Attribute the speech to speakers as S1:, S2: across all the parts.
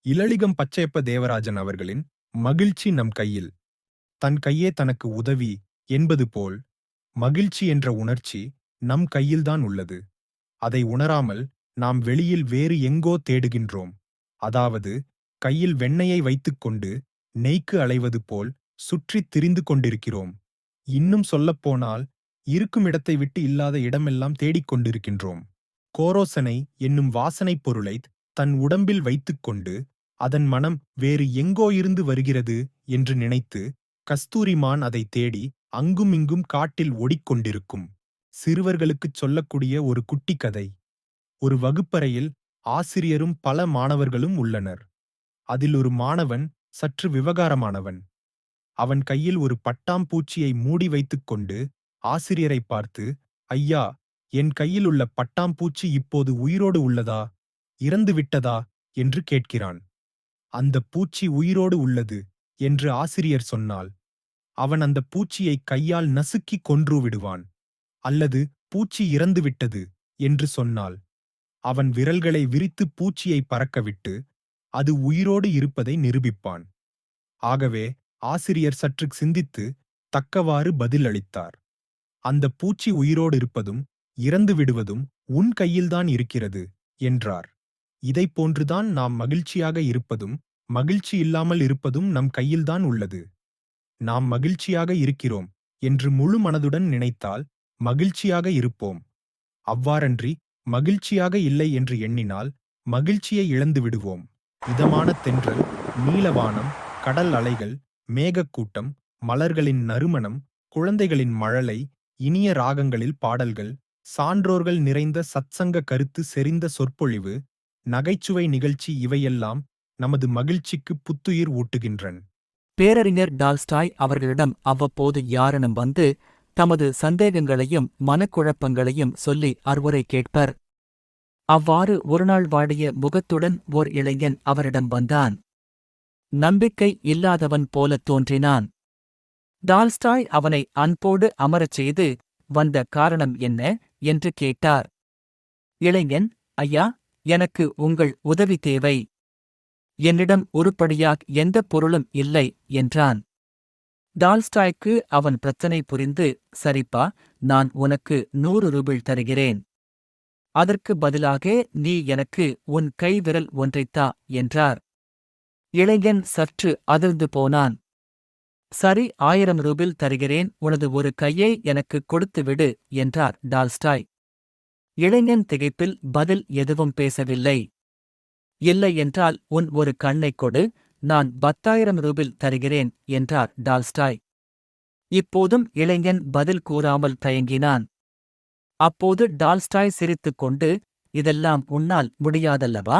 S1: இலளிகம் பச்சையப்ப தேவராஜன் அவர்களின் மகிழ்ச்சி நம் கையில். தன் கையே தனக்கு உதவி என்பது போல் மகிழ்ச்சி என்ற உணர்ச்சி நம் கையில்தான் உள்ளது. அதை உணராமல் நாம் வெளியில் வேறு எங்கோ தேடுகின்றோம். அதாவது கையில் வெண்ணெயை வைத்துக்கொண்டு நெய்க்கு அலைவது போல் சுற்றித் திரிந்து கொண்டிருக்கிறோம். இன்னும் சொல்லப்போனால் இருக்கும் இடத்தை விட்டு இல்லாத இடமெல்லாம் தேடிக் கொண்டிருக்கின்றோம். கோரோசனை என்னும் வாசனைப் பொருளைத் தன் உடம்பில் வைத்துக்கொண்டு அதன் மனம் வேறு எங்கோ இருந்து வருகிறது என்று நினைத்து கஸ்தூரிமான் அதை தேடி அங்கும் இங்கும் காட்டில் ஓடிக்கொண்டிருக்கும். சிறுவர்களுக்குச் சொல்லக்கூடிய ஒரு குட்டி கதை. ஒரு வகுப்பறையில் ஆசிரியரும் பல மாணவர்களும் உள்ளனர். அதில் ஒரு மாணவன் சற்று விவகாரமானவன். அவன் கையில் ஒரு பட்டாம்பூச்சியை மூடி வைத்துக்கொண்டு ஆசிரியரை பார்த்து, ஐயா, என் கையில் உள்ள பட்டாம்பூச்சி இப்போது உயிரோடு உள்ளதா, இறந்து விட்டதா என்று கேட்கிறான். அந்த பூச்சி உயிரோடு உள்ளது என்று ஆசிரியர் சொன்னால் அவன் அந்த பூச்சியை கையால் நசுக்கி கொன்று விடுவான். அல்லது பூச்சி இறந்துவிட்டது என்று சொன்னால் அவன் விரல்களை விரித்து பூச்சியை பறக்கவிட்டு அது உயிரோடு இருப்பதை நிரூபிப்பான். ஆகவே ஆசிரியர் சற்று சிந்தித்து தக்கவாறு பதில் அளித்தார். அந்த பூச்சி உயிரோடு இருப்பதும் இறந்து விடுவதும் உன் கையில்தான் இருக்கிறது என்றார். இதைப் போன்றுதான் நாம் மகிழ்ச்சியாக இருப்பதும் மகிழ்ச்சி இல்லாமல் இருப்பதும் நம் கையில்தான் உள்ளது. நாம் மகிழ்ச்சியாக இருக்கிறோம் என்று முழு மனதுடன் நினைத்தால் மகிழ்ச்சியாக இருப்போம். அவ்வாறன்றி மகிழ்ச்சியாக இல்லை என்று எண்ணினால் மகிழ்ச்சியை இழந்து விடுவோம். இதமான தென்றல், நீலவானம், கடல் அலைகள், மேகக்கூட்டம், மலர்களின் நறுமணம், குழந்தைகளின் மழலை, இனிய ராகங்களில் பாடல்கள், சான்றோர்கள் நிறைந்த சத்சங்க கருத்து செறிந்த சொற்பொழிவு, நகைச்சுவை நிகழ்ச்சி இவையெல்லாம் நமது மகிழ்ச்சிக்கு புத்துயிர் ஊட்டுகின்றன.
S2: பேரறிஞர் டால்ஸ்டாய் அவர்களிடம் அவ்வப்போது யாரேனும் வந்து தமது சந்தேகங்களையும் மனக்குழப்பங்களையும் சொல்லி அறிவுரை கேட்பர். அவ்வாறு ஒருநாள் வாடிய முகத்துடன் ஓர் இளைஞன் அவரிடம் வந்தான். நம்பிக்கை இல்லாதவன் போலத் தோன்றினான். டால்ஸ்டாய் அவனை அன்போடு அமரச் செய்து, வந்த காரணம் என்ன என்று கேட்டார். இளைஞன், ஐயா, எனக்கு உங்கள் உதவி தேவை. என்னிடம் உருப்படியாக் எந்தப் பொருளும் இல்லை என்றான். டால்ஸ்டாய்க்கு அவன் பிரச்சனை புரிந்து, சரிப்பா, நான் உனக்கு 100 ரூபிள் தருகிறேன். அதற்கு பதிலாக நீ எனக்கு உன் கைவிரல் ஒன்றைத்தா என்றார். இளைஞன் சற்று அதிர்ந்து போனான். சரி, 1000 ரூபிள் தருகிறேன், உனது ஒரு கையை எனக்கு கொடுத்துவிடு என்றார் டால்ஸ்டாய். இளைஞன் திகைப்பில் பதில் எதுவும் பேசவில்லை. இல்லை என்றால் உன் ஒரு கண்ணைக் கொடு, நான் 10,000 ரூபிள் தருகிறேன் என்றார் டால்ஸ்டாய். இப்போதும் இளைஞன் பதில் கூறாமல் தயங்கினான். அப்போது டால்ஸ்டாய் சிரித்துக்கொண்டு, இதெல்லாம் உன்னால் முடியாதல்லவா?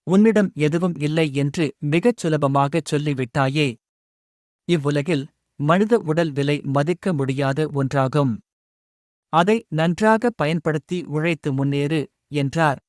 S2: உன்னிடம் எதுவும் இல்லை என்று மிகச் சுலபமாகச் சொல்லிவிட்டாயே. இவ்வுலகில் மனித உடல் விலை மதிக்க முடியாத ஒன்றாகும். அதை நன்றாக பயன்படுத்தி உழைத்து முன்னேறு என்றார்.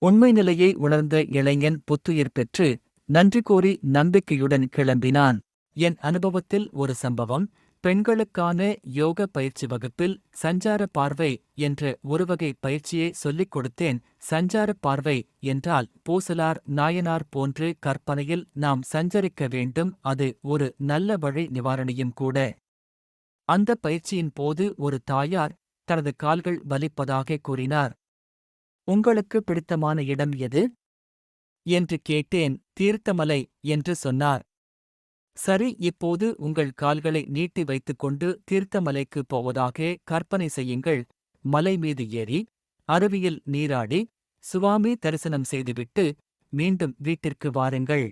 S2: உண்மை நிலையை உணர்ந்த இளைஞன் புத்துயிர் பெற்று நன்றி கூறி நம்பிக்கையுடன் கிளம்பினான். என் அனுபவத்தில் ஒரு சம்பவம். பெண்களுக்கான யோக பயிற்சி வகுப்பில் சஞ்சார பார்வை என்ற ஒருவகை பயிற்சியை சொல்லிக் கொடுத்தேன். சஞ்சார பார்வை என்றால் பூசலார், நாயனார் போன்று கற்பனையில் நாம் சஞ்சரிக்க வேண்டும். அது ஒரு நல்ல வழி நிவாரணியும் கூட. அந்த பயிற்சியின் போது ஒரு தாயார் தனது கால்கள் வலிப்பதாக கூறினார். உங்களுக்கு பிடித்தமான இடம் எது என்று கேட்டேன். தீர்த்தமலை என்று சொன்னார். சரி, இப்போது உங்கள் கால்களை நீட்டி வைத்துக்கொண்டு தீர்த்தமலைக்கு போவதாக கற்பனை செய்யுங்கள். மலை மீது ஏறி அருவியில் நீராடி சுவாமி தரிசனம் செய்துவிட்டு மீண்டும் வீட்டிற்கு வாருங்கள்.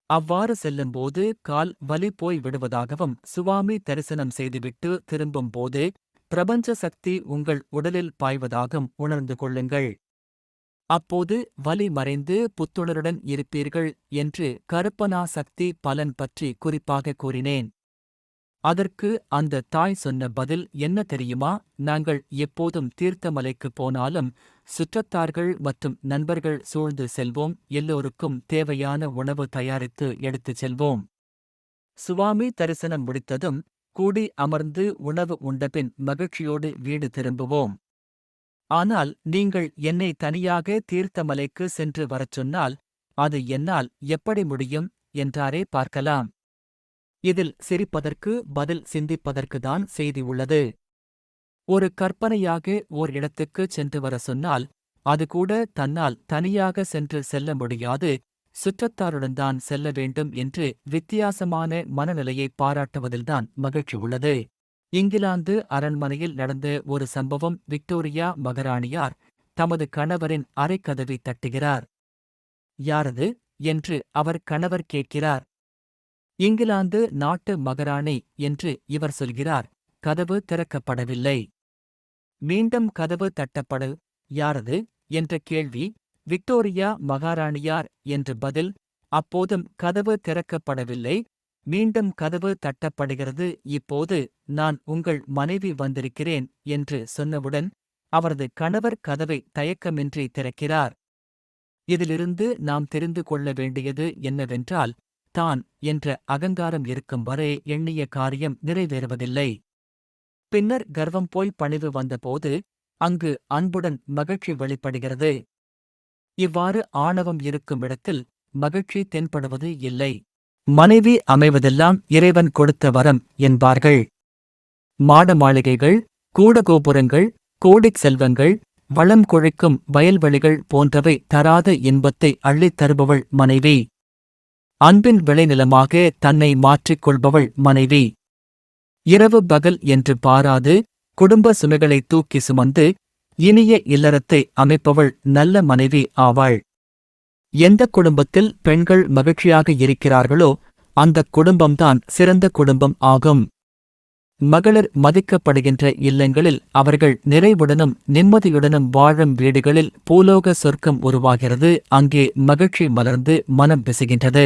S2: அவ்வாறு செல்லும்போது கால் வலி போய் விடுவதாகவும் சுவாமி தரிசனம் செய்துவிட்டு திரும்பும்போது பிரபஞ்ச சக்தி உங்கள் உடலில் பாய்வதாகவும் உணர்ந்து கொள்ளுங்கள். அப்போது வலி மறைந்து புத்துணருடன் இருப்பீர்கள் என்று கருப்பனா சக்தி பலன் பற்றி குறிப்பாக கூறினேன். அதற்கு அந்த தாய் சொன்ன பதில் என்ன தெரியுமா? நாங்கள் எப்போதும் தீர்த்தமலைக்குப் போனாலும் சுற்றத்தார்கள் மற்றும் நண்பர்கள் சூழ்ந்து செல்வோம். எல்லோருக்கும் தேவையான உணவு தயாரித்து எடுத்துச் செல்வோம். சுவாமி தரிசனம் முடித்ததும் கூடி அமர்ந்து உணவு உண்டபின் மகிழ்ச்சியோடு வீடு திரும்புவோம். ஆனால் நீங்கள் என்னை தனியாக தீர்த்தமலைக்கு சென்று வரச் சொன்னால் அது என்னால் எப்படி முடியும் என்றாரே பார்க்கலாம். இதில் சிரிப்பதற்கு பதில் சிந்திப்பதற்கு தான் செய்தி உள்ளது. ஒரு கற்பனையாக ஓர் இடத்துக்கு சென்று வர சொன்னால் அது கூட தன்னால் தனியாக சென்று செல்ல முடியாது, சுற்றத்தாருடன் தான் செல்ல வேண்டும் என்று வித்தியாசமான மனநிலையை பாராட்டுவதில்தான் மகிழ்ச்சி உள்ளது. இங்கிலாந்து அரண்மனையில் நடந்த ஒரு சம்பவம். விக்டோரியா மகாராணியார் தமது கணவரின் அறைக்கதவை தட்டுகிறார். யாரது என்று அவர் கணவர் கேட்கிறார். இங்கிலாந்து நாட்டு மகாராணி என்று இவர் சொல்கிறார். கதவு திறக்கப்படவில்லை. மீண்டும் கதவு தட்டப்படு. யாரது என்ற கேள்வி. விக்டோரியா மகாராணியார் என்று பதில். அப்போதும் கதவு திறக்கப்படவில்லை. மீண்டும் கதவு தட்டப்படுகிறது. இப்போது நான் உங்கள் மனைவி வந்திருக்கிறேன் என்று சொன்னவுடன் அவரது கணவர் கதவை தயக்கமின்றி திறக்கிறார். இதிலிருந்து நாம் தெரிந்து கொள்ள வேண்டியது என்னவென்றால், தான் என்ற அகங்காரம் இருக்கும் வரை எண்ணிய காரியம் நிறைவேறுவதில்லை. பின்னர் கர்வம் போய் பணிவு வந்தபோது அங்கு அன்புடன் மகிழ்ச்சி வெளிப்படுகிறது. இவ்வாறு ஆணவம் இருக்கும் இடத்தில் மகிழ்ச்சி தென்படுவது இல்லை. மனைவி அமைவதெல்லாம் இறைவன் கொடுத்த வரம் என்பார்கள். மாட மாளிகைகள், கூடகோபுரங்கள், கோடிச் செல்வங்கள், வளம் கொழிக்கும் வயல்வெளிகள் போன்றவை தராத இன்பத்தை அள்ளித் தருபவள் மனைவி. அன்பின் விளைநிலமாக தன்னை மாற்றிக் கொள்பவள் மனைவி. இரவு பகல் என்று பாராது குடும்ப சுமைகளை தூக்கி சுமந்து இனிய இல்லறத்தை அமைப்பவள் நல்ல மனைவி ஆவாள். எந்த குடும்பத்தில் பெண்கள் மகிழ்ச்சியாக இருக்கிறார்களோ அந்தக் குடும்பம்தான் சிறந்த குடும்பம் ஆகும். மகளிர் மதிக்கப்படுகின்ற இல்லங்களில் அவர்கள் நிறைவுடனும் நிம்மதியுடனும் வாழும் வீடுகளில் பூலோக சொர்க்கம் உருவாகிறது. அங்கே மகிழ்ச்சி மலர்ந்து மனம் பிசைகின்றது.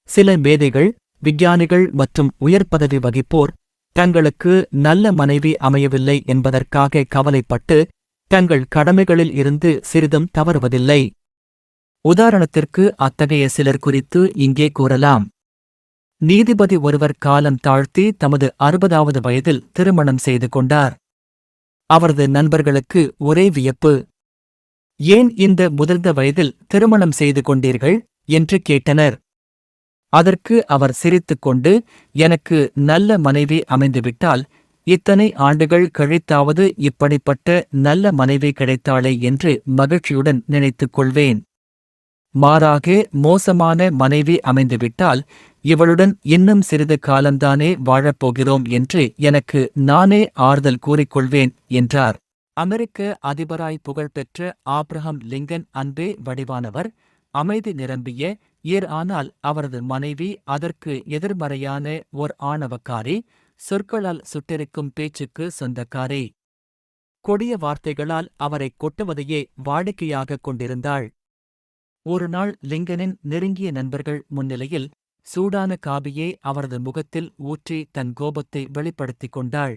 S2: சில மேதைகள், விஞ்ஞானிகள் மற்றும் உயர் பதவி வகிப்போர் தங்களுக்கு நல்ல மனைவி அமையவில்லை என்பதற்காக கவலைப்பட்டு தங்கள் கடமைகளில் இருந்து சிறிதும் தவறுவதில்லை. உதாரணத்திற்கு அத்தகைய சிலர் குறித்து இங்கே கூறலாம். நீதிபதி ஒருவர் காலம் தாழ்த்தி தமது 60வது வயதில் திருமணம் செய்து கொண்டார். அவரது நண்பர்களுக்கு ஒரே வியப்பு. ஏன் இந்த முதிர்ந்த வயதில் திருமணம் செய்து கொண்டீர்கள் என்று கேட்டனர். அதற்கு அவர் சிரித்துக்கொண்டு, எனக்கு நல்ல மனைவி அமைந்துவிட்டால் இத்தனை ஆண்டுகள் கழித்தாவது இப்படிப்பட்ட நல்ல மனைவி கிடைத்தாளே என்று மகிழ்ச்சியுடன் நினைத்துக் கொள்வேன். மாறாக மோசமான மனைவி அமைந்துவிட்டால் இவளுடன் இன்னும் சிறிது காலம்தானே வாழப்போகிறோம் என்று எனக்கு நானே ஆறுதல் கூறிக்கொள்வேன் என்றார். அமெரிக்க அதிபராய் புகழ்பெற்ற ஆப்ரஹாம் லிங்கன் அன்பே வடிவானவர், அமைதி நிரம்பிய ஆனால் அவரது மனைவி அதற்கு எதிர்மறையான ஓர் ஆணவக்காரி, சொற்களால் சுட்டெரிக்கும் பேச்சுக்கு சொந்தக்காரி. கொடிய வார்த்தைகளால் அவரைக் கொட்டுவதையே வாடிக்கையாகக் கொண்டிருந்தாள். ஒருநாள் லிங்கனின் நெருங்கிய நண்பர்கள் முன்னிலையில் சூடான காபியை அவரது முகத்தில் ஊற்றி தன் கோபத்தை வெளிப்படுத்திக் கொண்டாள்.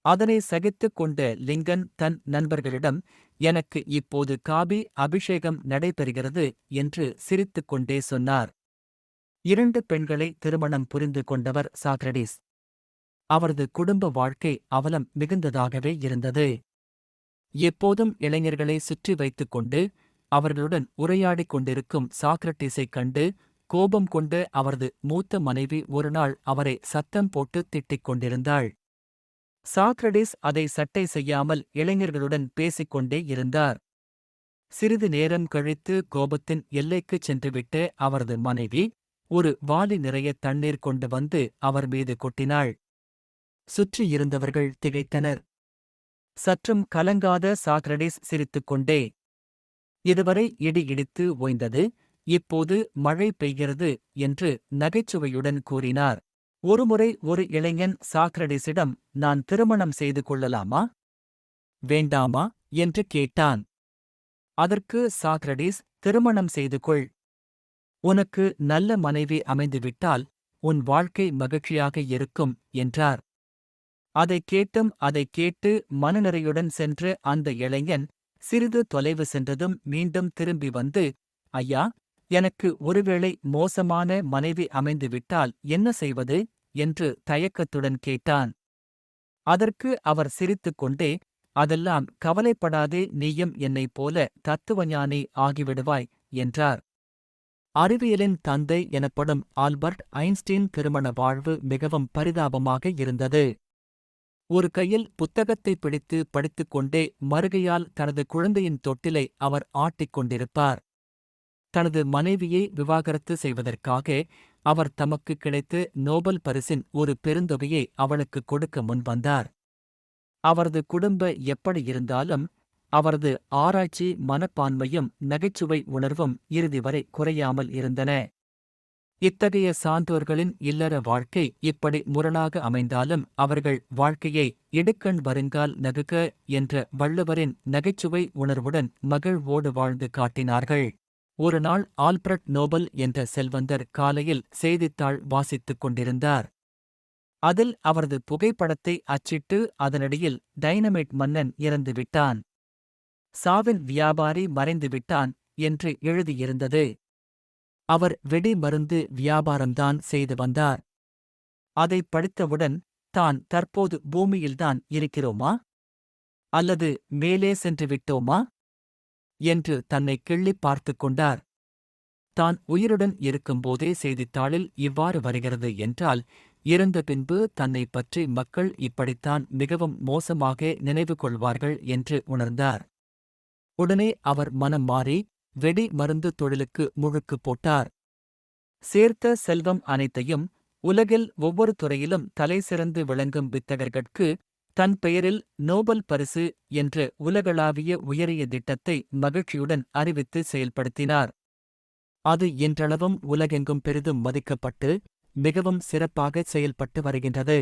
S2: அதனை சகித்துக் கொண்ட லிங்கன் தன் நண்பர்களிடம், எனக்கு இப்போது காபி அபிஷேகம் நடைபெறுகிறது என்று சிரித்துக் கொண்டே சொன்னார். 2 பெண்களை திருமணம் புரிந்து கொண்டவர் சாக்ரடீஸ். அவரது குடும்ப வாழ்க்கை அவலம் மிகுந்ததாகவே இருந்தது. எப்போதும் இளைஞர்களை சுற்றி வைத்துக் கொண்டு அவர்களுடன் உரையாடிக் கொண்டிருக்கும் சாக்ரடீஸைக் கண்டு கோபம் கொண்டு அவரது மூத்த மனைவி ஒருநாள் அவரை சத்தம் போட்டு திட்டிக் கொண்டிருந்தாள். சாக்ரடீஸ் அதை சட்டை செய்யாமல் இளைஞர்களுடன் பேசிக்கொண்டே இருந்தார். சிறிது நேரம் கழித்து கோபத்தின் எல்லைக்குச் சென்றுவிட்டு அவரது மனைவி ஒரு வாளி நிறைய தண்ணீர் கொண்டு வந்து அவர் மீது கொட்டினாள். சுற்றியிருந்தவர்கள் திகைத்தனர். சற்றும் கலங்காத சாக்ரடீஸ் சிரித்துக்கொண்டே, இதுவரை இடி இடித்து ஓய்ந்தது, இப்போது மழை பெய்கிறது என்று நகைச்சுவையுடன் கூறினார். ஒருமுறை ஒரு இளைஞன் சாக்ரடீஸிடம், நான் திருமணம் செய்து கொள்ளலாமா வேண்டாமா என்று கேட்டான். அதற்கு சாக்ரடீஸ், திருமணம் செய்து கொள். உனக்கு நல்ல மனைவி அமைந்துவிட்டால் உன் வாழ்க்கை மகிழ்ச்சியாக இருக்கும் என்றார். அதைக் கேட்டு மனநிறையுடன் சென்று அந்த இளைஞன் சிறிது தொலைவு சென்றதும் மீண்டும் திரும்பி வந்து, ஐயா, எனக்கு ஒருவேளை மோசமான மனைவி அமைந்துவிட்டால் என்ன செய்வது என்று தயக்கத்துடன் கேட்டான். அதற்கு அவர் சிரித்துக்கொண்டே, அதெல்லாம் கவலைப்படாதே, நீயும் என்னைப் போல தத்துவஞானி ஆகிவிடுவாய் என்றார். அறிவியலின் தந்தை எனப்படும் ஆல்பர்ட் ஐன்ஸ்டீன் திருமண வாழ்வு மிகவும் பரிதாபமாக இருந்தது. ஒரு கையில் புத்தகத்தை பிடித்து படித்துக்கொண்டே மறுகையால் தனது குழந்தையின் தொட்டிலை அவர் ஆட்டிக் கொண்டிருப்பார். தனது மனைவியை விவாகரத்து செய்வதற்காக அவர் தமக்கு கிடைத்த நோபல் பரிசின் ஒரு பெருந்தொகையை அவளுக்கு கொடுக்க முன்வந்தார். அவரது குடும்ப எப்படி இருந்தாலும் அவரது ஆராய்ச்சி மனப்பான்மையும் நகைச்சுவை உணர்வும் இறுதி வரை குறையாமல் இருந்தன. இத்தகைய சான்றோர்களின் இல்லற வாழ்க்கை இப்படி முரணாக அமைந்தாலும் அவர்கள் வாழ்க்கையை இடுக்கண் வருங்கால் நகுக என்ற வள்ளுவரின் நகைச்சுவை உணர்வுடன் மகிழ்வோடு வாழ்ந்து காட்டினார்கள். ஒரு நாள் ஆல்பிரட் நோபல் என்ற செல்வந்தர் காலையில் செய்தித்தாள் வாசித்துக் கொண்டிருந்தார். அதில் அவரது புகைப்படத்தை அச்சிட்டு அதனடியில் டைனமைட் மன்னன் இறந்துவிட்டான், சாவின் வியாபாரி மறைந்துவிட்டான் என்று எழுதியிருந்தது. அவர் வெடி மருந்து வியாபாரம்தான் செய்து வந்தார். அதை படித்தவுடன் தான் தற்போது பூமியில்தான் இருக்கிறோமா அல்லது மேலே சென்று விட்டோமா என்று தன்னை கிள்ளிப் பார்த்துக் கொண்டார். தான் உயிருடன் இருக்கும்போதே செய்தித்தாளில் இவ்வாறு வருகிறது என்றால் இறந்த பின்பு தன்னை பற்றி மக்கள் இப்படித்தான் மிகவும் மோசமாக நினைவு கொள்வார்கள் என்று உணர்ந்தார். உடனே அவர் மனம் மாறி வெடி மருந்து தொழிலுக்கு முழுக்கு போட்டார். சேர்த்த செல்வம் அனைத்தையும் உலகில் ஒவ்வொரு துறையிலும் தலைசிறந்து விளங்கும் வித்தகர்கட்கு தன் பெயரில் நோபல் பரிசு என்ற உலகளாவிய உயரிய திட்டத்தை மகிழ்ச்சியுடன் அறிவித்து செயல்படுத்தினார். அது இன்றளவும் உலகெங்கும் பெரிதும் மதிக்கப்பட்டு மிகவும் சிறப்பாக செயல்பட்டு வருகின்றது.